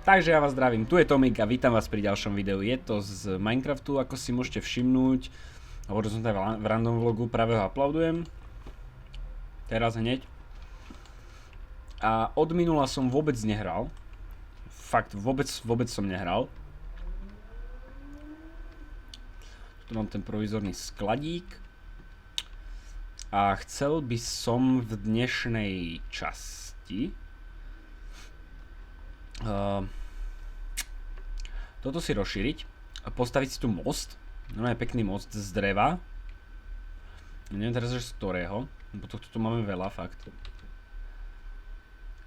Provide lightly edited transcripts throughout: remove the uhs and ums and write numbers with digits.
Takže ja vás zdravím, tu je Tomik a vítam vás pri ďalšom videu. Je to z Minecraftu, ako si môžete všimnúť. Hovoril som v random vlogu, práve ho uploadujem. Teraz hneď. A od minula som vôbec nehral. Fakt, vôbec som nehral. Tu mám ten provizorný skladík. A chcel by som v dnešnej časti toto si rozšíriť a postaviť si tu most. No je pekný most z dreva. Neviem teraz, že z ktorého, lebo tohto tu máme veľa, fakt.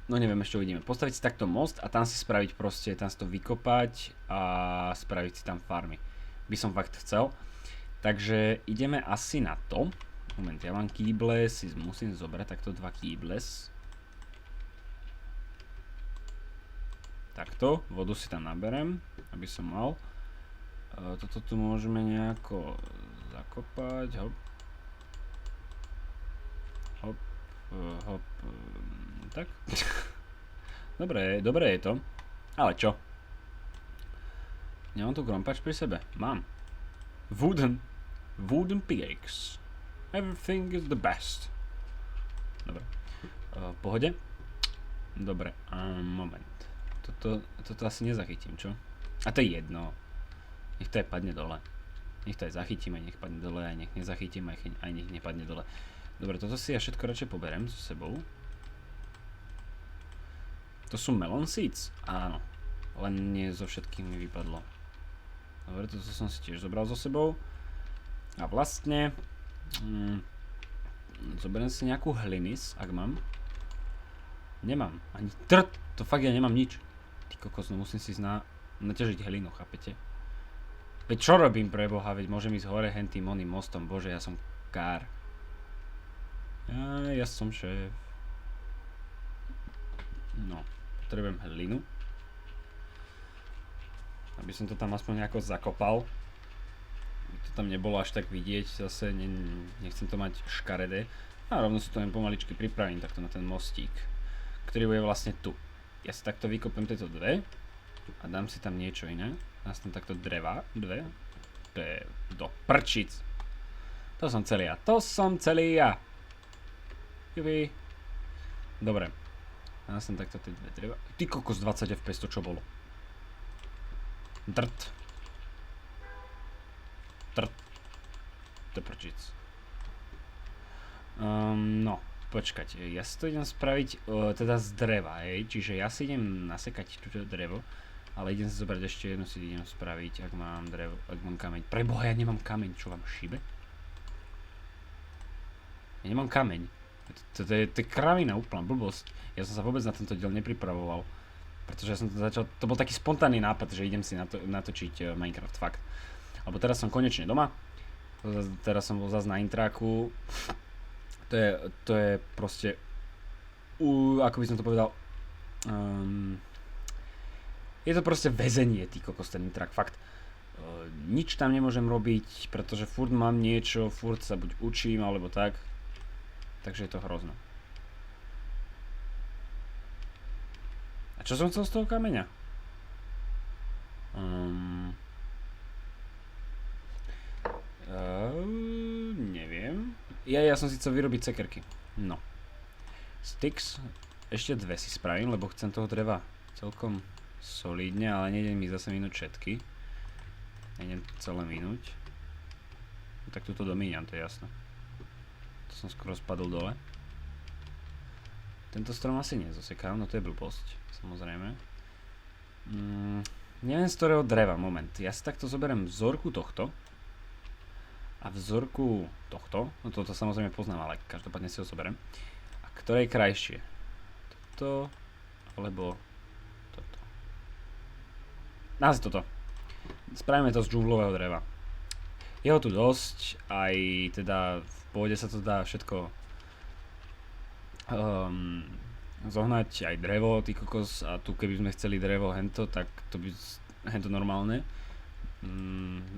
No neviem, ešte uvidíme. Postaviť si takto most a tam si spraviť proste, tam si to vykopať a spraviť si tam farmy. By som fakt chcel. Takže ideme asi na to. Moment, ja mám kýble, si musím zobrať takto 2 kýbles. Takto, vodu si tam naberem, aby som mal. Toto tu môžeme nejako zakopať, hop. Hop, hop, tak. Dobre je to. Ale čo? Nemám tu krompač pri sebe? Mám. Wooden pickaxe. Everything is the best. Dobre. V pohode? Dobre, moment. Toto asi nezachytím, čo? A to je jedno. Nech to aj padne dole. Nech to aj zachytím, aj nech padne dole, aj nech nezachytím, aj nech nepadne dole. Dobre, toto si ja všetko radšej poberem so sebou. To sú melon seeds? Áno. Len nie so všetkým mi vypadlo. Dobre, toto som si tiež zobral so sebou. A vlastne zoberiem si nejakú hlinis, ak mám. Nemám. Ani to fakt ja nemám nič. Ty kokos, no musím si naťažiť hlinu, chápete? Veď čo robím pre Boha, veď môžem ísť hore hentým oným mostom, bože, ja som kár. Ja som šéf. No, potrebujem hlinu. Aby som to tam aspoň nejako zakopal. Aby to tam nebolo až tak vidieť, zase nechcem to mať škaredé. A rovno si to len pomaličky pripravím takto na ten mostík, ktorý bude vlastne tu. Ja si takto vykopem tieto dve a dám si tam niečo iné. Dám si tam takto dve. To je do prčic. To som celý ja. Jubi. Dobre. Dám si tam takto tie dve dreva. Ty kokos, 20 FPS, to čo bolo? Drt. Do prčic. No. Počkať, ja si to idem spraviť teda z dreva, hej, čiže ja si idem nasekať túto drevo, ale idem si zobrať ešte jednu, si idem spraviť, ak mám drevo, ak mám kameň. Preboha, ja nemám kameň, čo vám šíbe? Ja nemám kameň. To je kravina, úplná blbosť. Ja som sa vôbec na tento diel nepripravoval, pretože ja som to začal, to bol taký spontánny nápad, že idem si natočiť Minecraft, fakt. Lebo teraz som konečne doma, teraz som bol zase na intráku. To je proste, ako by som to povedal, je to proste väzenie, ty kokos, ten intrak, fakt. Nič tam nemôžem robiť, pretože furt mám niečo, furt sa buď učím, alebo tak. Takže je to hrozné. A čo som chcel z toho kameňa? Neviem. Ja som si chcel vyrobiť cekerky. No. Sticks. Ešte dve si spravím, lebo chcem toho dreva celkom solidne, ale nejdem mi zase minúť všetky. Nejdem celé minúť. No, tak túto domíňam, to je jasné. To som skoro spadol dole. Tento strom asi nezosekám, no to je blbosť, samozrejme. Neviem z ktorého dreva, moment. Ja si takto zoberiem vzorku tohto. A vzorku tohto, no toto samozrejme poznám, ale každopádne si ho zoberiem. A ktoré je krajšie? Toto, alebo toto. Asi toto. Spravíme to z džunglového dreva. Je ho tu dosť, aj teda v pôde sa to dá všetko zohnať, aj drevo, ty kokos, a tu keby sme chceli drevo hento, tak to by hento normálne.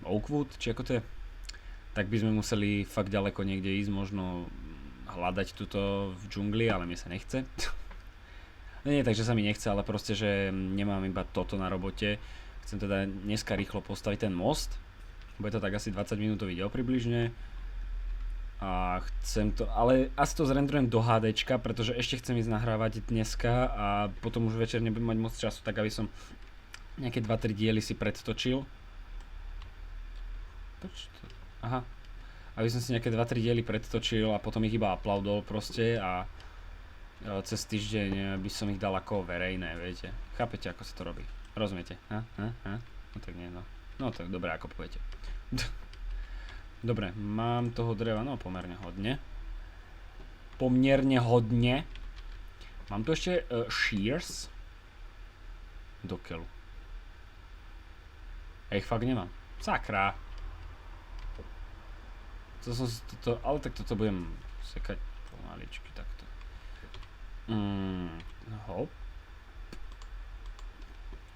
Oakwood, či ako to je? Tak by sme museli fakt ďaleko niekde ísť, možno hľadať tuto v džungli, ale mne sa nechce. Nie, takže sa mi nechce, ale proste, že nemám iba toto na robote. Chcem teda dneska rýchlo postaviť ten most. Bude to tak asi 20 minútový video približne. A chcem to, ale asi to zrenderujem do HDčka, pretože ešte chcem ísť nahrávať dneska a potom už večer nebudem mať moc času, tak aby som nejaké 2-3 diely si predtočil. Aha. Aby som si nejaké 2-3 diely predtočil a potom ich iba uploadol proste a cez týždeň by som ich dal ako verejné, viete. Chápete, ako sa to robí? Rozumiete? No tak nie, no. No tak dobre, ako poviete. Dobre, mám toho dreva, no pomerne hodne. Pomerne hodne. Mám tu ešte shears. Do keľu. Ich fakt nemám. Sakra. Ale tak toto budem sekať pomaličky takto. Hop.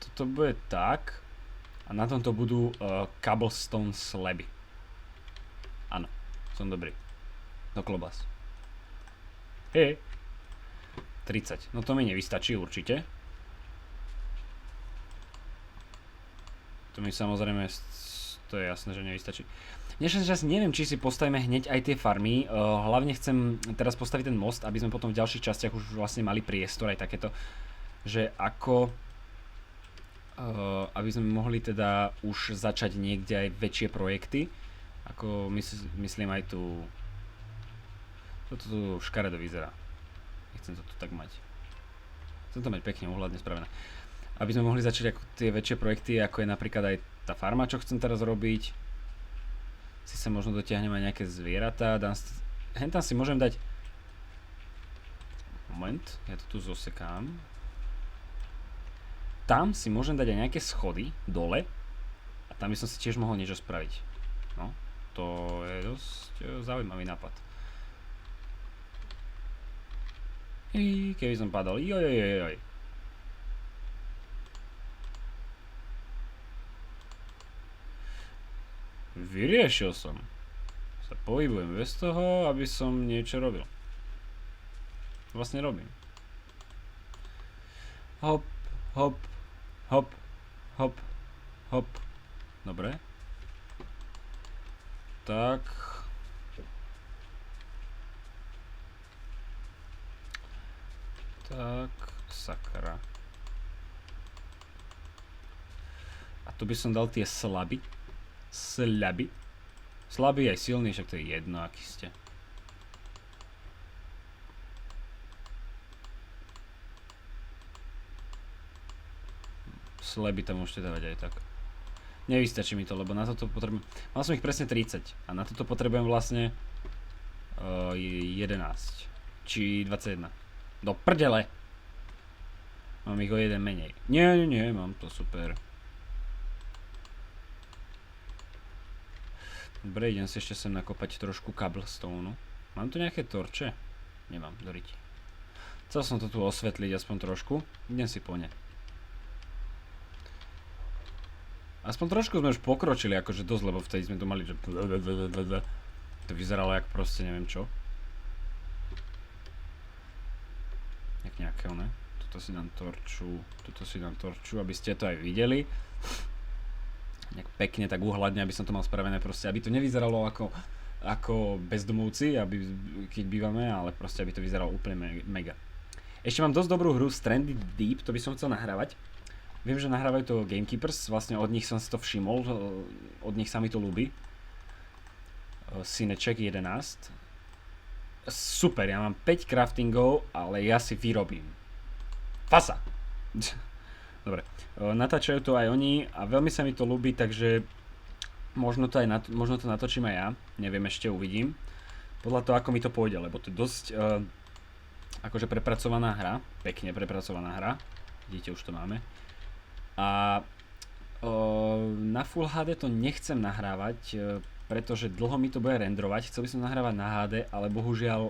Toto bude tak. A na tomto budú cobblestone slaby. Áno, som dobrý. Do klobás. Hej. 30. No to mi nevystačí určite. To mi samozrejme, to je jasné, že nevystačí. Dnešný čas neviem, či si postavíme hneď aj tie farmy. Hlavne chcem teraz postaviť ten most, aby sme potom v ďalších častiach už vlastne mali priestor aj takéto, že ako aby sme mohli teda už začať niekde aj väčšie projekty. Ako myslím aj tu. Toto tu škaredo vyzerá. Nechcem to tu tak mať. Chcem to mať pekne uhľadne spravené. Aby sme mohli začať ako tie väčšie projekty, ako je napríklad aj tá farma, čo chcem teraz robiť. Si sa možno dotiahnem aj nejaké zvieratá. Hentam si môžem dať. Moment, ja to tu zosekám. Tam si môžem dať aj nejaké schody dole. A tam by som si tiež mohol niečo spraviť. No. To je dosť zaujímavý nápad. Keby som padol. Jojojojoj. Vyriešil som. Sa pohybujem bez toho, aby som niečo robil. Vlastne robím. Hop, hop, hop, hop, hop. Dobre. Tak. Tak, sakra. A tu by som dal tie slaby. Slabý aj silný, však to je jedno, aký ste. Slaby tam môžete dávať aj tak. Nevystačí mi to, lebo na toto potrebujem. Mal som ich presne 30 a na toto potrebujem vlastne 11 či 21. Do prdele! Mám ich o jeden menej. Nie, mám to super. Dobre, idem si ešte sem nakopať trošku cobblestone. Mám tu nejaké torče? Nemám, doriti. Chcel som to tu osvetliť aspoň trošku. Idem si po ne. Aspoň trošku sme už pokročili, akože dosť, lebo vtedy sme tu mali, že to vyzeralo jak proste neviem čo. Jak nejaké one. Tuto si dám torču, aby ste to aj videli. Nejak pekne, tak uhľadne, aby som to mal spravené proste, aby to nevyzeralo ako bezdomovci, keď bývame, ale proste, aby to vyzeralo úplne mega. Ešte mám dosť dobrú hru Stranded Deep, to by som chcel nahrávať. Viem, že nahrávajú to Gamekeepers, vlastne od nich som si to všimol, od nich sa mi to ľúbi. Cineček 11. Super, ja mám 5 craftingov, ale ja si vyrobím. Fasa! Dobre, natáčajú to aj oni a veľmi sa mi to ľúbi, takže možno to natočím aj ja, neviem, ešte uvidím. Podľa toho, ako mi to pôjde, lebo to je dosť akože prepracovaná hra, pekne prepracovaná hra, vidíte, už to máme. A na Full HD to nechcem nahrávať, pretože dlho mi to bude renderovať, chcel by som nahrávať na HD, ale bohužiaľ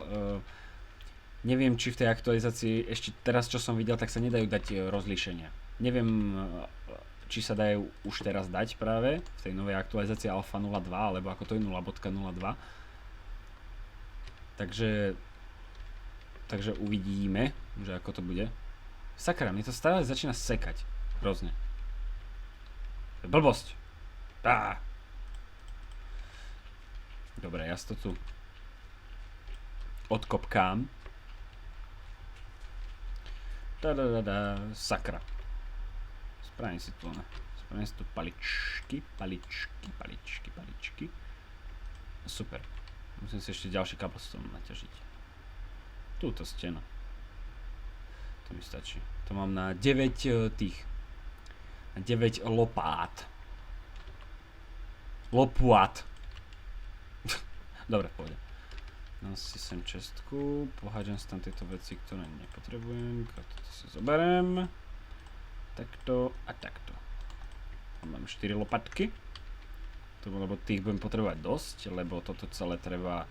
neviem, či v tej aktualizácii, ešte teraz čo som videl, tak sa nedajú dať rozlíšenia. Neviem, či sa dajú už teraz dať práve v tej novej aktualizácii Alpha 0.2, alebo ako to je 0.02. Takže uvidíme, že ako to bude. Sakra, mne to stále začína sekať. Hrozne. Blbosť. Á. Dobre, ja si to tu odkopkám. Sakra. Spravím si tu paličky. Super. Musím si ešte ďalší cobblestone naťažiť. Túto stenu. To mi stačí. To mám na 9 na 9 lopát. Lopuat. Dobre, pôjde. Dám si sem čestku, pohádžem si tam tieto veci, ktoré nepotrebujem. Toto si zoberiem. Takto a takto. Mám 4 lopatky. Lebo tých budem potrebovať dosť, lebo toto celé treba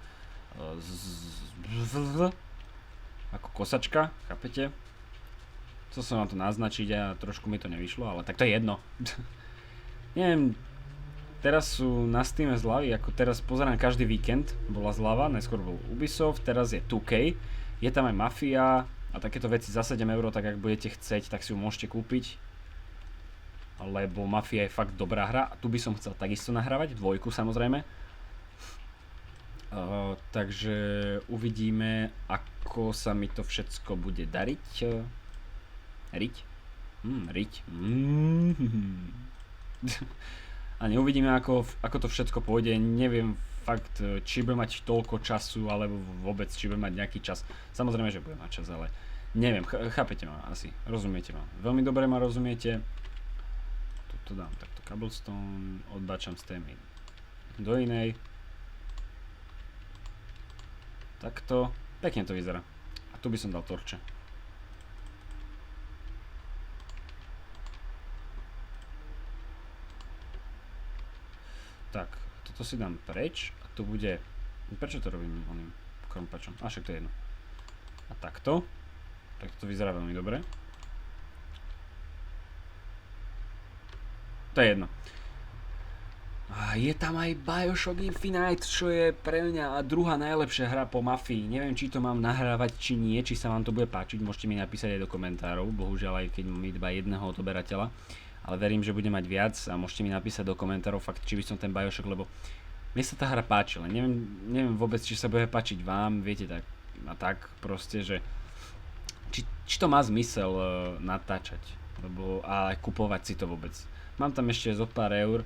ako kosačka, chápete? Chcel som vám to naznačiť a trošku mi to nevyšlo, ale tak to je jedno. Neviem, teraz sú na Steame zľavy, ako teraz pozerám každý víkend, bola zľava, najskôr bol Ubisoft, teraz je 2K, je tam aj Mafia a takéto veci za 7 €, tak ak budete chceť, tak si ju môžete kúpiť. Lebo Mafia je fakt dobrá hra a tu by som chcel takisto nahrávať, 2 samozrejme. Takže uvidíme, ako sa mi to všetko bude dariť. Riť? Riť. A neuvidíme, ako to všetko pôjde. Neviem fakt, či budem mať toľko času, alebo vôbec, či budem mať nejaký čas. Samozrejme, že budem mať čas, ale neviem, chápete ma asi, rozumiete ma. Veľmi dobre ma rozumiete. Tu dám takto cobblestone, odbačam z témy do inej. Takto, pekne to vyzerá. A tu by som dal torče. Tak, toto si dám preč a tu bude... Prečo to robím oným krompačom? A však to je jedno. A takto. Tak to vyzerá veľmi dobre. To je jedno. A je tam aj Bioshock Infinite, čo je pre mňa druhá najlepšia hra po Mafii. Neviem, či to mám nahrávať, či nie, či sa vám to bude páčiť. Môžete mi napísať aj do komentárov, bohužiaľ aj keď mám iba jedného odberateľa. Ale verím, že bude mať viac a môžete mi napísať do komentárov fakt, či by som ten Bioshock, lebo mne sa tá hra páči, len neviem vôbec, či sa bude páčiť vám, viete, tak a tak proste, že či to má zmysel natáčať, lebo a aj kupovať si to vôbec. Mám tam ešte zo pár eur,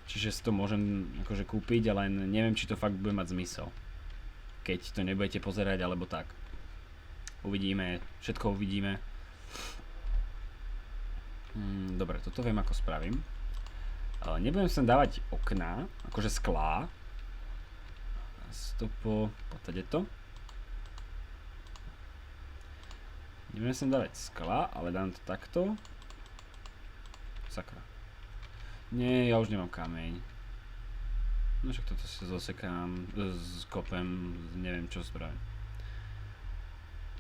čiže si to môžem akože kúpiť, ale neviem, či to fakt bude mať zmysel. Keď to nebudete pozerať, alebo tak. Uvidíme, všetko uvidíme. Dobre, toto viem, ako spravím. Nebudem sem dávať okná, akože sklá. Poďte to. Nebudem sem dávať skla, ale dám to takto. Sakra. Nie, ja už nemám kameň. No však toto si zosekám, skopem, neviem čo spravím.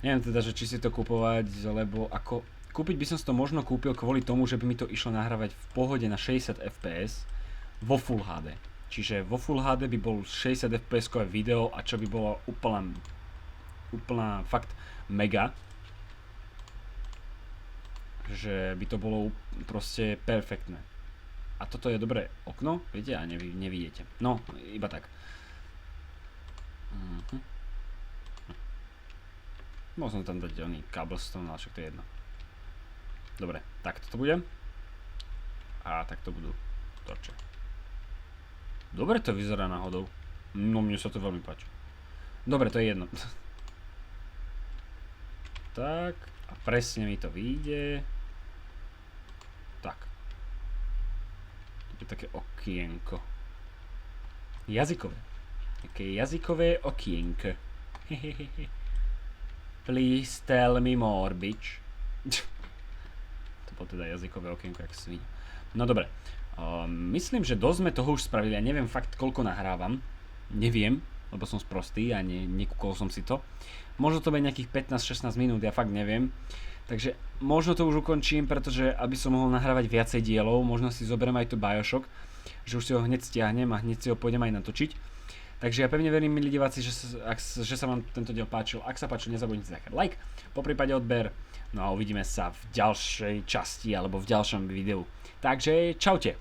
Neviem teda, že či si to kupovať, lebo ako... Kúpiť by som si to možno kúpil kvôli tomu, že by mi to išlo nahrávať v pohode na 60 fps vo Full HD. Čiže vo Full HD by bol 60 fps video a čo by bolo úplná fakt mega. Že by to bolo proste perfektné. A toto je dobré okno, viete, a nevidíte. No, iba tak. Mohol som tam dať oný cobblestone, ale však to je jedno. Dobre, tak toto bude. A takto budú torče. Dobre to vyzerá náhodou. No, mne sa to veľmi páči. Dobre, to je jedno. Tak, a presne mi to vyjde. Tak. To je také okienko. Jazykové. Také jazykové okienko. Please tell me more, bitch. To bolo teda jazykové okienko, jak sviň. No dobre. Myslím, že dosť sme toho už spravili. Ja neviem fakt, koľko nahrávam. Neviem, lebo som sprostý a nekúkol som si to. Možno to bude nejakých 15-16 minút, ja fakt neviem. Takže možno to už ukončím, pretože aby som mohol nahrávať viacej dielov, možno si zoberiem aj tu Bioshock, že už si ho hneď stiahnem a hneď si ho pôjdem aj natočiť. Takže ja pevne verím, milí diváci, že sa vám tento diel páčil. Ak sa páčil, nezabudnite dať like, poprípade odber, No a uvidíme sa v ďalšej časti alebo v ďalšom videu. Takže čaute.